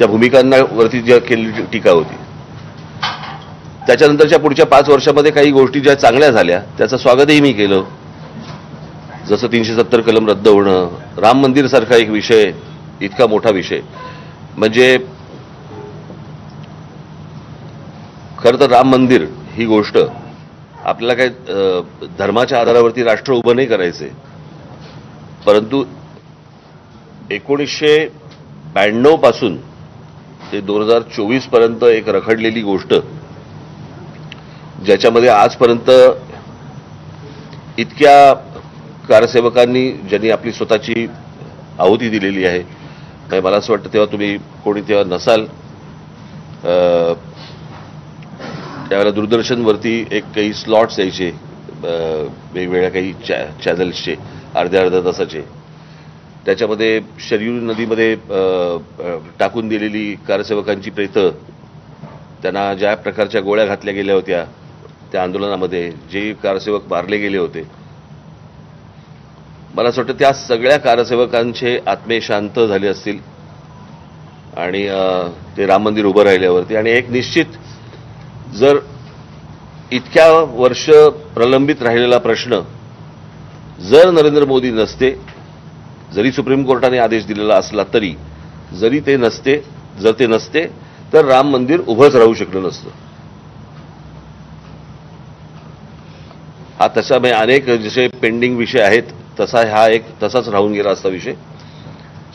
त्या भूमिकांवरती ज्या केलेली टीका होती, त्याच्यानंतरच्या पुढच्या 5 वर्षामध्ये काही गोष्टी ज्या चांगल्या झाल्या त्याचं स्वागतही मी केलं. जसं 370 कलम रद्द होणं, राम मंदिर सारखा एक विषय, इतका मोठा विषय. म्हणजे खरं तर राम मंदिर ही गोष्ट आपल्याला काही धर्माच्या आधारावरती राष्ट्र उभं नाही करायचंय, परंतु 1992 पासून ते 2024 पर्यंत एक रखडलेली गोष्ट, ज्याच्यामध्ये आजपर्यंत इतक्या कारसेवकांनी ज्यांनी आपली स्वतःची आहुती दिलेली आहे. मला असं वाटतं तेव्हा तुम्ही कोणी तेव्हा नसाल, त्यावेळेला दूरदर्शनवरती एक काही स्लॉट्स यायचे वेगवेगळ्या काही चॅनल्सचे अर्ध्या तासाचे. त्याच्यामध्ये शरयू नदीमध्ये टाकून दिलेली कारसेवकांची प्रेतं, त्यांना ज्या प्रकारच्या गोळ्या घातल्या गेल्या होत्या त्या आंदोलनामध्ये, जे कारसेवक मारले गेले होते, मला असं वाटतं त्या सगळ्या कारसेवकांचे आत्मे शांत झाले असतील आणि ते राम मंदिर उभं राहिल्यावरती. आणि एक निश्चित, जर इतक्या वर्ष प्रलंबित राहिलेला प्रश्न जर नरेंद्र मोदी नसते, जरी सुप्रीम कोर्टाने आदेश दिलेला असला तरी, जर ते नसते तर राम मंदिर उभंच राहू शकलं नसतं. हा तसा अनेक जसे पेंडिंग विषय आहेत तसा हा एक तसाच राहून गेला असता विषय.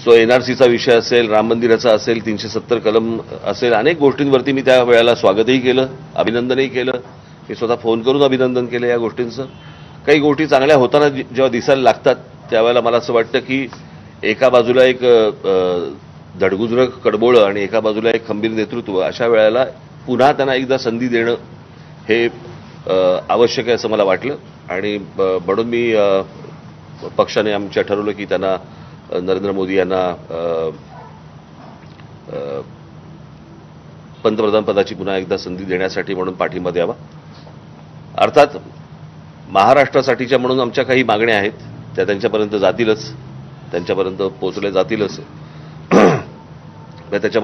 सो एनआरसीचा विषय असेल, राम मंदिराचा असेल, 370 कलम असेल, अनेक गोष्टींवरती मी त्या वेळेला स्वागतही केलं, अभिनंदनही केलं. मी स्वतः फोन करून अभिनंदन केलं या गोष्टींचं. काही गोष्टी चांगल्या होताना जेव्हा दिसायला लागतात त्यावेळेला मला असं वाटतं की एका बाजूला एक धडगुजरं कडबोळं आणि एका बाजूला एक खंबीर नेतृत्व, अशा वेळेला पुन्हा त्यांना एकदा संधी देणं हे आवश्यक आहे असं मला वाटलं. आणि म्हणून मी पक्षाने आमच्या ठरवलं की त्यांना नरेंद्र मोदी यांना पंतप्रधान पदाची पुन्हा एकदा संधी देण्यासाठी म्हणून पाठिंबा द्यावा. अर्थात महाराष्ट्रासाठीच्या म्हणून आमच्या काही मागण्या आहेत, त्या त्यांच्यापर्यंत जातीलच, त्यांच्यापर्यंत पोहोचल्या जातीलच. त्याच्यामध्ये